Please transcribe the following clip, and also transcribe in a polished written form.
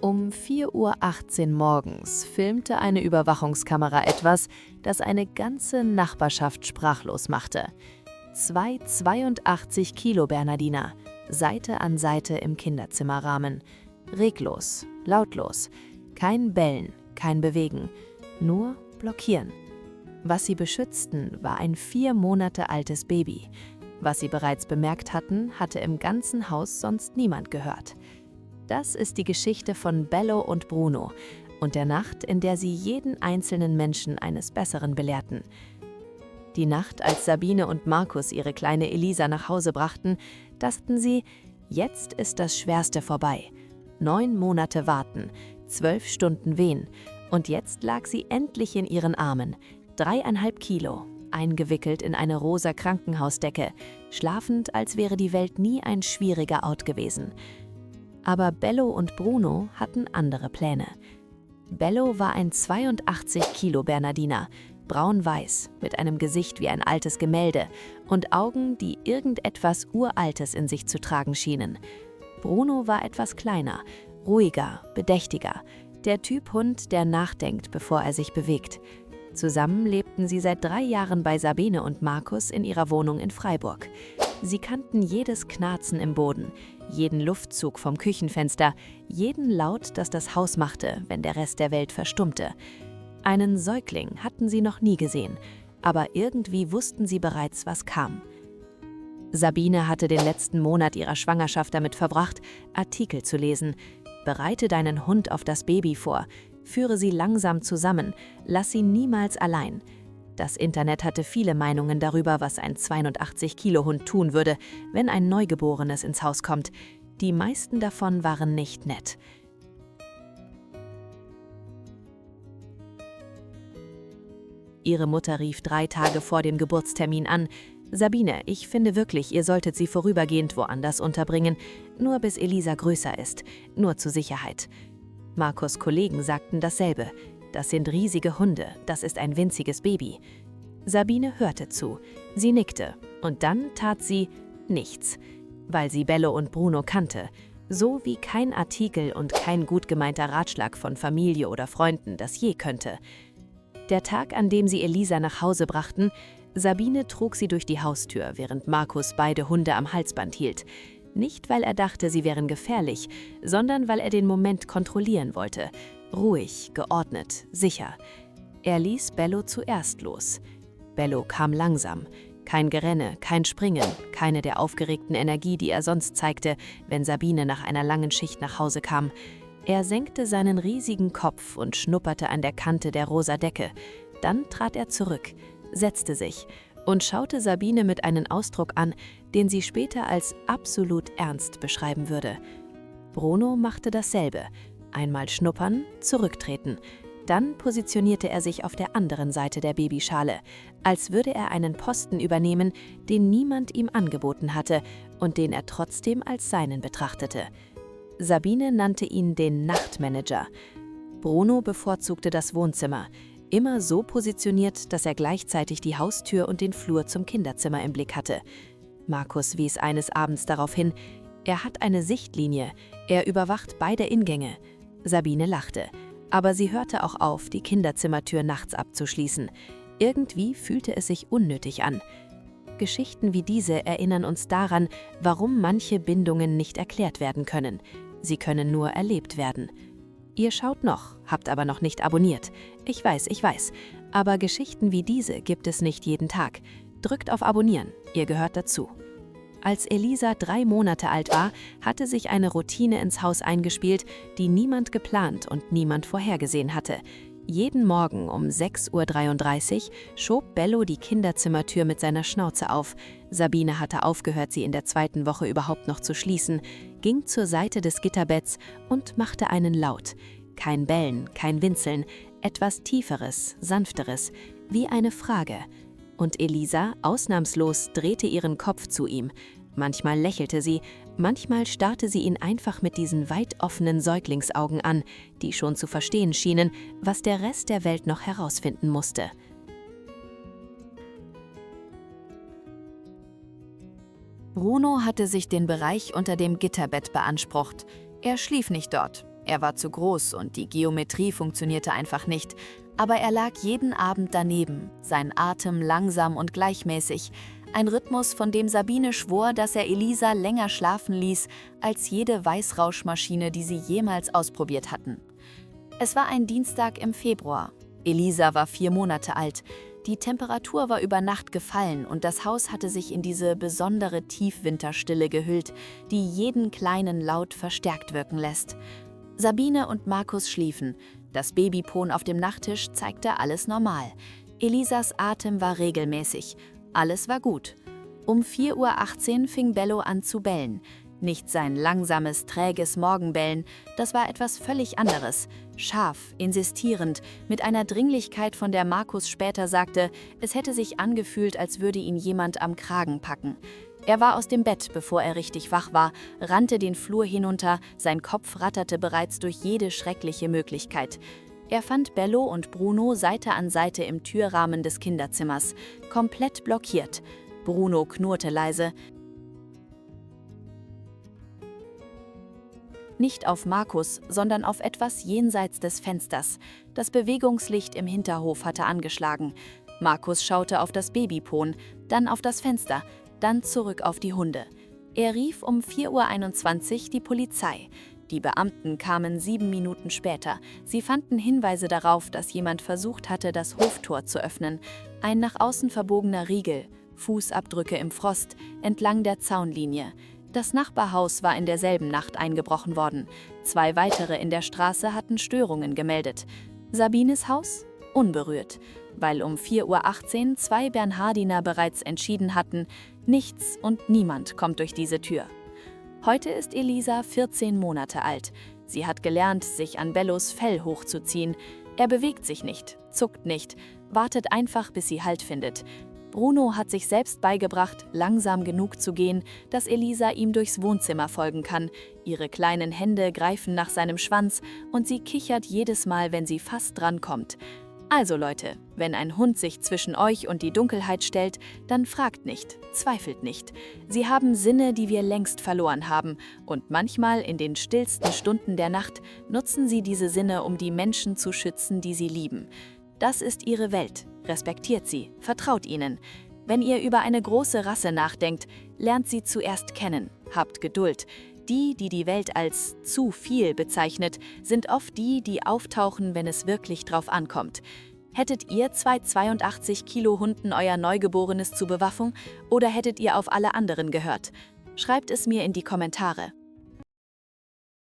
Um 4:18 Uhr morgens filmte eine Überwachungskamera etwas, das eine ganze Nachbarschaft sprachlos machte. Zwei 82 Kilo Bernardiner, Seite an Seite im Kinderzimmerrahmen. Reglos, lautlos, kein Bellen, kein Bewegen, nur blockieren. Was sie beschützten, war ein 4 Monate altes Baby. Was sie bereits bemerkt hatten, hatte im ganzen Haus sonst niemand gehört. Das ist die Geschichte von Bello und Bruno und der Nacht, in der sie jeden einzelnen Menschen eines Besseren belehrten. Die Nacht, als Sabine und Markus ihre kleine Elisa nach Hause brachten, dachten sie, jetzt ist das Schwerste vorbei. 9 Monate warten, 12 Stunden wehen und jetzt lag sie endlich in ihren Armen, 3,5 Kilo, eingewickelt in eine rosa Krankenhausdecke, schlafend, als wäre die Welt nie ein schwieriger Ort gewesen. Aber Bello und Bruno hatten andere Pläne. Bello war ein 82 Kilo Bernardiner, braun-weiß, mit einem Gesicht wie ein altes Gemälde und Augen, die irgendetwas Uraltes in sich zu tragen schienen. Bruno war etwas kleiner, ruhiger, bedächtiger, der Typ Hund, der nachdenkt, bevor er sich bewegt. Zusammen lebten sie seit 3 Jahren bei Sabine und Markus in ihrer Wohnung in Freiburg. Sie kannten jedes Knarzen im Boden, jeden Luftzug vom Küchenfenster, jeden Laut, das das Haus machte, wenn der Rest der Welt verstummte. Einen Säugling hatten sie noch nie gesehen, aber irgendwie wussten sie bereits, was kam. Sabine hatte den letzten Monat ihrer Schwangerschaft damit verbracht, Artikel zu lesen. Bereite deinen Hund auf das Baby vor, führe sie langsam zusammen, lass sie niemals allein. Das Internet hatte viele Meinungen darüber, was ein 82-Kilo-Hund tun würde, wenn ein Neugeborenes ins Haus kommt. Die meisten davon waren nicht nett. Ihre Mutter rief 3 Tage vor dem Geburtstermin an. Sabine, ich finde wirklich, ihr solltet sie vorübergehend woanders unterbringen, nur bis Elisa größer ist, nur zur Sicherheit. Markus' Kollegen sagten dasselbe. Das sind riesige Hunde, das ist ein winziges Baby. Sabine hörte zu, sie nickte und dann tat sie nichts, weil sie Bello und Bruno kannte, so wie kein Artikel und kein gut gemeinter Ratschlag von Familie oder Freunden das je könnte. Der Tag, an dem sie Elisa nach Hause brachten, Sabine trug sie durch die Haustür, während Markus beide Hunde am Halsband hielt. Nicht, weil er dachte, sie wären gefährlich, sondern weil er den Moment kontrollieren wollte. Ruhig, geordnet, sicher. Er ließ Bello zuerst los. Bello kam langsam. Kein Gerenne, kein Springen, keine der aufgeregten Energie, die er sonst zeigte, wenn Sabine nach einer langen Schicht nach Hause kam. Er senkte seinen riesigen Kopf und schnupperte an der Kante der rosa Decke. Dann trat er zurück, setzte sich und schaute Sabine mit einem Ausdruck an, den sie später als absolut ernst beschreiben würde. Bruno machte dasselbe. Einmal schnuppern, zurücktreten. Dann positionierte er sich auf der anderen Seite der Babyschale, als würde er einen Posten übernehmen, den niemand ihm angeboten hatte und den er trotzdem als seinen betrachtete. Sabine nannte ihn den Nachtmanager. Bruno bevorzugte das Wohnzimmer, immer so positioniert, dass er gleichzeitig die Haustür und den Flur zum Kinderzimmer im Blick hatte. Markus wies eines Abends darauf hin, er hat eine Sichtlinie, er überwacht beide Ingänge. Sabine lachte, aber sie hörte auch auf, die Kinderzimmertür nachts abzuschließen. Irgendwie fühlte es sich unnötig an. Geschichten wie diese erinnern uns daran, warum manche Bindungen nicht erklärt werden können. Sie können nur erlebt werden. Ihr schaut noch, habt aber noch nicht abonniert. Ich weiß, aber Geschichten wie diese gibt es nicht jeden Tag. Drückt auf Abonnieren, ihr gehört dazu. Als Elisa 3 Monate alt war, hatte sich eine Routine ins Haus eingespielt, die niemand geplant und niemand vorhergesehen hatte. Jeden Morgen um 6:33 Uhr schob Bello die Kinderzimmertür mit seiner Schnauze auf. Sabine hatte aufgehört, sie in der 2. Woche überhaupt noch zu schließen, ging zur Seite des Gitterbetts und machte einen Laut. Kein Bellen, kein Winseln, etwas Tieferes, Sanfteres, wie eine Frage. Und Elisa, ausnahmslos, drehte ihren Kopf zu ihm. Manchmal lächelte sie, manchmal starrte sie ihn einfach mit diesen weit offenen Säuglingsaugen an, die schon zu verstehen schienen, was der Rest der Welt noch herausfinden musste. Bruno hatte sich den Bereich unter dem Gitterbett beansprucht. Er schlief nicht dort. Er war zu groß und die Geometrie funktionierte einfach nicht. Aber er lag jeden Abend daneben, sein Atem langsam und gleichmäßig. Ein Rhythmus, von dem Sabine schwor, dass er Elisa länger schlafen ließ, als jede Weißrauschmaschine, die sie jemals ausprobiert hatten. Es war ein Dienstag im Februar. Elisa war 4 Monate alt. Die Temperatur war über Nacht gefallen und das Haus hatte sich in diese besondere Tiefwinterstille gehüllt, die jeden kleinen Laut verstärkt wirken lässt. Sabine und Markus schliefen. Das Babyphone auf dem Nachttisch zeigte alles normal. Elisas Atem war regelmäßig. Alles war gut. Um 4:18 Uhr fing Bello an zu bellen. Nicht sein langsames, träges Morgenbellen, das war etwas völlig anderes. Scharf, insistierend, mit einer Dringlichkeit, von der Markus später sagte, es hätte sich angefühlt, als würde ihn jemand am Kragen packen. Er war aus dem Bett, bevor er richtig wach war, rannte den Flur hinunter, sein Kopf ratterte bereits durch jede schreckliche Möglichkeit. Er fand Bello und Bruno Seite an Seite im Türrahmen des Kinderzimmers, komplett blockiert. Bruno knurrte leise. Nicht auf Markus, sondern auf etwas jenseits des Fensters. Das Bewegungslicht im Hinterhof hatte angeschlagen. Markus schaute auf das Babyphone, dann auf das Fenster, dann zurück auf die Hunde. Er rief um 4:21 Uhr die Polizei. Die Beamten kamen 7 Minuten später. Sie fanden Hinweise darauf, dass jemand versucht hatte, das Hoftor zu öffnen. Ein nach außen verbogener Riegel, Fußabdrücke im Frost, entlang der Zaunlinie. Das Nachbarhaus war in derselben Nacht eingebrochen worden. 2 weitere in der Straße hatten Störungen gemeldet. Sabines Haus? Unberührt, weil um 4:18 Uhr 2 Bernhardiner bereits entschieden hatten, nichts und niemand kommt durch diese Tür. Heute ist Elisa 14 Monate alt. Sie hat gelernt, sich an Bellos Fell hochzuziehen. Er bewegt sich nicht, zuckt nicht, wartet einfach, bis sie Halt findet. Bruno hat sich selbst beigebracht, langsam genug zu gehen, dass Elisa ihm durchs Wohnzimmer folgen kann. Ihre kleinen Hände greifen nach seinem Schwanz und sie kichert jedes Mal, wenn sie fast drankommt. Also Leute, wenn ein Hund sich zwischen euch und die Dunkelheit stellt, dann fragt nicht, zweifelt nicht. Sie haben Sinne, die wir längst verloren haben, und manchmal in den stillsten Stunden der Nacht nutzen sie diese Sinne, um die Menschen zu schützen, die sie lieben. Das ist ihre Welt. Respektiert sie, vertraut ihnen. Wenn ihr über eine große Rasse nachdenkt, lernt sie zuerst kennen, habt Geduld. Die, die die Welt als zu viel bezeichnet, sind oft die, die auftauchen, wenn es wirklich drauf ankommt. Hättet ihr 2 82 Kilo Hunden euer Neugeborenes zur Bewaffnung oder hättet ihr auf alle anderen gehört? Schreibt es mir in die Kommentare.